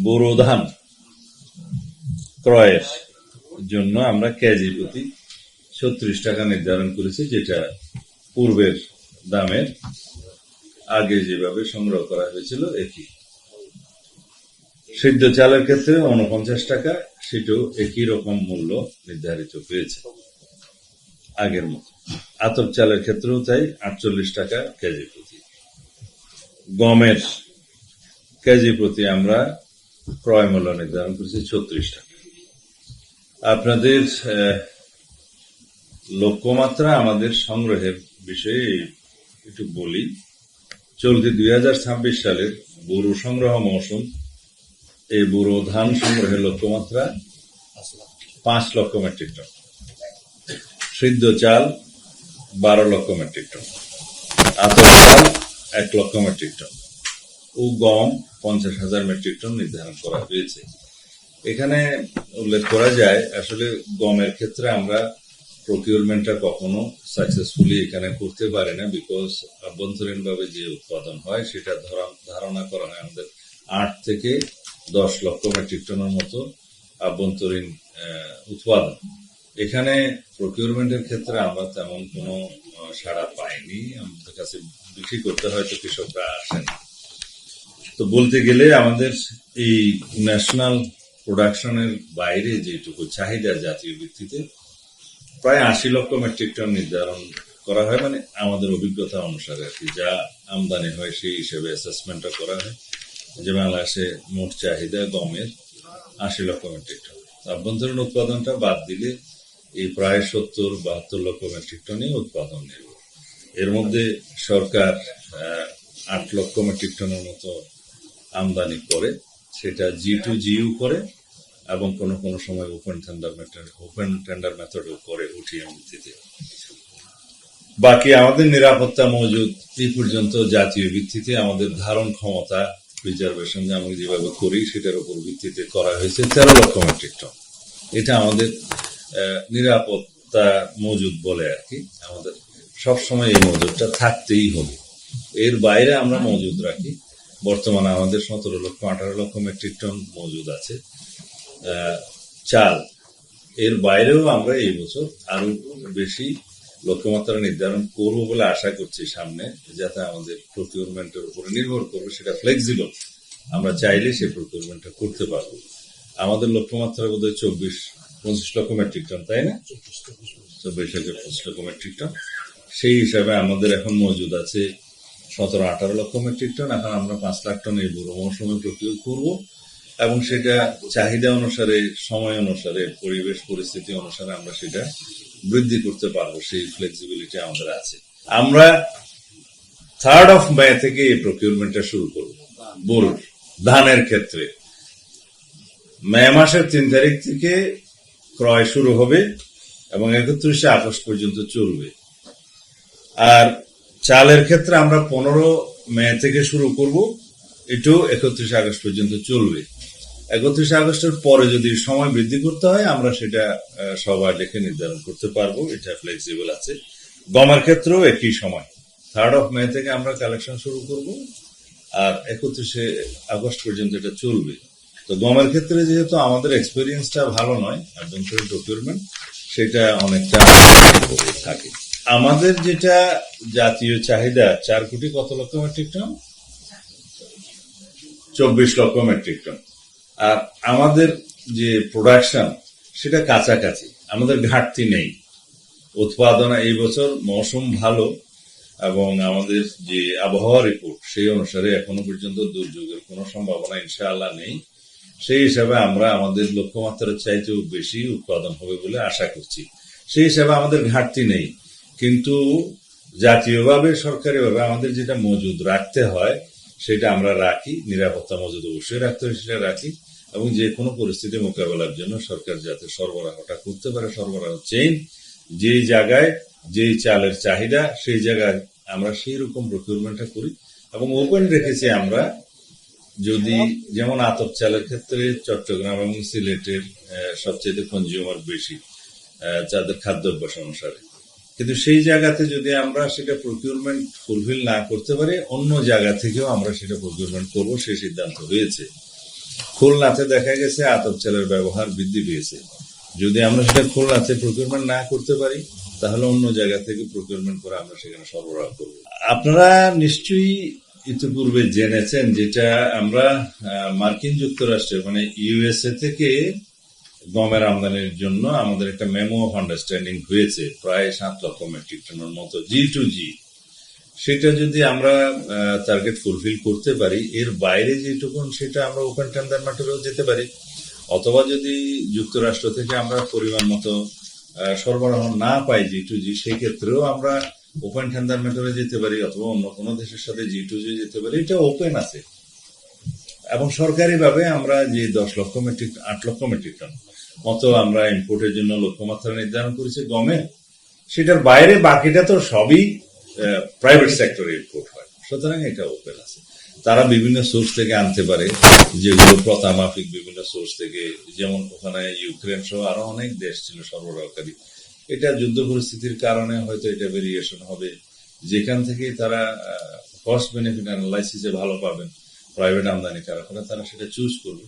বোরো ধান ক্রয়ের জন্য আমরা কেজি প্রতি ৩৬ টাকা নির্ধারণ করেছি, যেটা পূর্বের দামের আগে যেভাবে সংগ্রহ করা হয়েছিল একই। সিদ্ধ চালের ক্ষেত্রে ৪৯ টাকা, সেটাও একই রকম মূল্য নির্ধারিত হয়েছে আগের মতো। আতপ চালের ক্ষেত্রেও তাই ৪৮ টাকা কেজি প্রতি। গমের কেজি প্রতি আমরা ক্রয় মূল্য নির্ধারণ করেছি ৩৬ টাকা। আপনাদের লক্ষ্যমাত্রা আমাদের সংগ্রহের বিষয়ে একটু বলি। চলতি ২০২৬ সালের বোরো সংগ্রহ মৌসুম, এই বোরো ধান সংগ্রহের লক্ষ্যমাত্রা ৫ লক্ষ মেট্রিক টন, সিদ্ধ চাল ১২ লক্ষ মেট্রিক টন, আতপ চাল ১ লক্ষ মেট্রিক টন ও গম ৫০,০০০ মেট্রিক টন নির্ধারণ করা হয়েছে। এখানে উল্লেখ করা যায়, আসলে গমের ক্ষেত্রে আমরা প্রকিউরমেন্টটা কখনো সাকসেসফুলি এখানে করতে পারি না, বিকজ আভ্যন্তরীণ ভাবে যে উৎপাদন হয় সেটা ধারণা করা হয় আমাদের ৮ থেকে ১০ লক্ষ মেট্রিক টনের মতো আভ্যন্তরীণ উৎপাদন। এখানে প্রকিউরমেন্টের ক্ষেত্রে আমরা তেমন কোনো সাড়া পাইনি, আমাদের কাছে বিক্রি করতে হয়তো কৃষকরা আসেন। তো বলতে গেলে আমাদের এই ন্যাশনাল প্রোডাকশনের বাইরে যেটুকু চাহিদা জাতীয় ভিত্তিতে প্রায় ৮০ লক্ষ মেট্রিক টন নির্ধারণ করা হয়, মানে আমাদের অভিজ্ঞতা অনুসারে আর কি, যা আমদানি হয় সেই হিসেবে অ্যাসেসমেন্টটা করা হয় যে বাংলাদেশে মোট চাহিদা গমের ৮০ লক্ষ মেট্রিক টন। আভ্যন্তরীণ উৎপাদনটা বাদ দিলে এই প্রায় ৭০-৭২ লক্ষ মেট্রিক টনই উৎপাদন নির্ভর। এর মধ্যে সরকার ৮ লক্ষ মেট্রিক টনের মতো আমদানি করে, সেটা G2GU করে এবং কোনো কোনো সময় ওপেন টেন্ডার মেথডও করে ওটিএম ভিত্তিতে। বাকি আমাদের নিরাপত্তা মজুদ এই পর্যন্ত জাতীয় ভিত্তিতে আমাদের ধারণ ক্ষমতা রিজার্ভেশন আমরা যেভাবে করি সেটার উপর ভিত্তিতে করা হয়েছে ১৩ লক্ষ মেট্রিক টন। এটা আমাদের নিরাপত্তা মজুদ বলে আর কি, আমাদের সবসময় এই মজুদটা থাকতেই হবে। এর বাইরে আমরা মজুদ রাখি। বর্তমানে আমাদের ১৭-১৮ লক্ষ মেট্রিক টন মজুদ আছে চাল। এর বাইরেও আমরা এই বছর আরো বেশি লক্ষ্যমাত্রা নির্ধারণ করবো বলে আশা করছি সামনে, যাতে আমাদের প্রকিউরমেন্টের উপরে নির্ভর করবে, সেটা ফ্লেক্সিবল, আমরা চাইলে সেই প্রকিউরমেন্টটা করতে পারবো। আমাদের লক্ষ্যমাত্রা বোধহয় ২৪-২৫ লক্ষ মেট্রিক টন, তাই না? ২৪-২৫ লক্ষ মেট্রিক টন। সেই হিসাবে আমাদের এখন মজুদ আছে ১৭-১৮ লক্ষ মেট্রিক টন। এখন আমরা ৫ লাখ টন এই বুড়ো মৌসুমে প্রকিউর করবো এবং সেটা চাহিদা অনুসারে, সময় অনুসারে, পরিবেশ পরিস্থিতি অনুসারে আমরা সেটা বৃদ্ধি করতে পারবো, সেই ফ্লেক্সিবিলিটি আমাদের আছে। আমরা 3 মে থেকে এই প্রকিউরমেন্টটা শুরু করবো বোরো ধানের ক্ষেত্রে। মে মাসের ৩ তারিখ থেকে ক্রয় শুরু হবে এবং ৩১ আগস্ট পর্যন্ত চলবে। আর চালের ক্ষেত্রে আমরা ১৫ মে থেকে শুরু করব, এটাও ৩১ আগস্ট পর্যন্ত চলবে। ৩১ আগস্টের পরে যদি সময় বৃদ্ধি করতে হয় আমরা সেটা সবাই দেখে নির্ধারণ করতে পারবো, এটা ফ্লেক্সিবল আছে। গমের ক্ষেত্রেও একই সময় 3 মে থেকে আমরা কালেকশন শুরু করব আর ৩১ আগস্ট পর্যন্ত এটা চলবে। তো গমের ক্ষেত্রে যেহেতু আমাদের এক্সপেরিয়েন্সটা ভালো নয়, আভ্যন্তরীণ প্রকিউরমেন্ট সেটা অনেকটা থাকে। আমাদের যেটা জাতীয় চাহিদা ৪ কোটি কত লক্ষ মেট্রিক টন, ২৪ লক্ষ মেট্রিক টন। আর আমাদের যে প্রোডাকশন সেটা কাছাকাছি, আমাদের ঘাটতি নেই। উৎপাদন এই বছর মৌসুম ভালো এবং আমাদের যে আবহাওয়া রিপোর্ট সেই অনুসারে এখনো পর্যন্ত দুর্যোগের কোনো সম্ভাবনা ইনশাআল্লাহ নেই। সেই হিসাবে আমরা আমাদের লক্ষ্যমাত্রার চাইতেও বেশি উৎপাদন হবে বলে আশা করছি। সেই হিসাবে আমাদের ঘাটতি নেই, কিন্তু জাতীয়ভাবে সরকারিভাবে আমাদের যেটা মজুদ রাখতে হয় সেটা আমরা রাখি। নিরাপত্তা মজুদ অবশ্যই রাখতে হয়, সেটা রাখি এবং যে কোনো পরিস্থিতি মোকাবেলার জন্য সরকার যাতে সরবরাহটা করতে পারে, সরবরাহ চেইন যেই জায়গায় যেই চালের চাহিদা সেই জায়গায় আমরা সেই রকম প্রকিউরমেন্টটা করি এবং ওপেন রেখেছি আমরা। যদি যেমন আতপ চালের ক্ষেত্রে চট্টগ্রাম এবং সিলেটের সবচেয়ে কনজিউমার বেশি যাদের খাদ্যাভ্যাস অনুসারে, কিন্তু সেই জায়গাতে যদি আমরা সেটা প্রকিউরমেন্ট ফুলফিল না করতে পারি অন্য জায়গা থেকেও আমরা সেটা প্রকিউরমেন্ট করবো, সেই সিদ্ধান্ত হয়েছে। খুলনাতে দেখা গেছে আতপ চালের ব্যবহার বৃদ্ধি পেয়েছে। যদি আমরা সেটা খুলনাতে প্রকিউরমেন্ট না করতে পারি, তাহলে অন্য জায়গা থেকে প্রকিউরমেন্ট করে আমরা সেখানে সরবরাহ করব। আপনারা নিশ্চয়ই ইতিপূর্বে জেনেছেন, যেটা আমরা মার্কিন যুক্তরাষ্ট্রে মানে ইউএসএ থেকে গমের আমদানির জন্য আমাদের একটা মেমো অফ আন্ডারস্ট্যান্ডিং হয়েছে, প্রায় 7 লক্ষ মেট্রিক টনের মতো G2G। সেটা যদি আমরা টার্গেট ফুলফিল করতে পারি, এর বাইরে যেটুকুন সেটা আমরা ওপেন টেন্ডার ম্যাটারেও যেতে পারি, অথবা যদি যুক্তরাষ্ট্র থেকে আমরা পরিমাণ মতো সরবরাহ না পাই G2G, সেই ক্ষেত্রেও আমরা ওপেন টেন্ডার ম্যাটারে যেতে পারি, অথবা অন্য কোনো দেশের সাথে G2G যেতে পারি। এটা ওপেন আছে। এবং সরকারিভাবে আমরা যে 8 লক্ষ মেট্রিক টন মতো আমরা ইম্পোর্টের জন্য লক্ষ্যমাত্রা নির্ধারণ করেছি গমের, সেটার বাইরে বাকিটা তো সবই প্রাইভেট সেক্টরে ইম্পোর্ট হয়। সুতরাং এটা ওপেন আছে। তারা বিভিন্ন সোর্স থেকে আনতে পারে, যেগুলো প্রথামাফিক বিভিন্ন সোর্স থেকে, যেমন ওখানে ইউক্রেন সহ আরো অনেক দেশ ছিল সরবরাহকারী। এটা যুদ্ধ পরিস্থিতির কারণে হয়তো এটা ভেরিয়েশন হবে, যেখান থেকে তারা কস্ট বেনিফিট অ্যানালাইসিসে ভালো পাবেন, প্রাইভেট আমদানি কারকরা তারা সেটা চুজ করবে।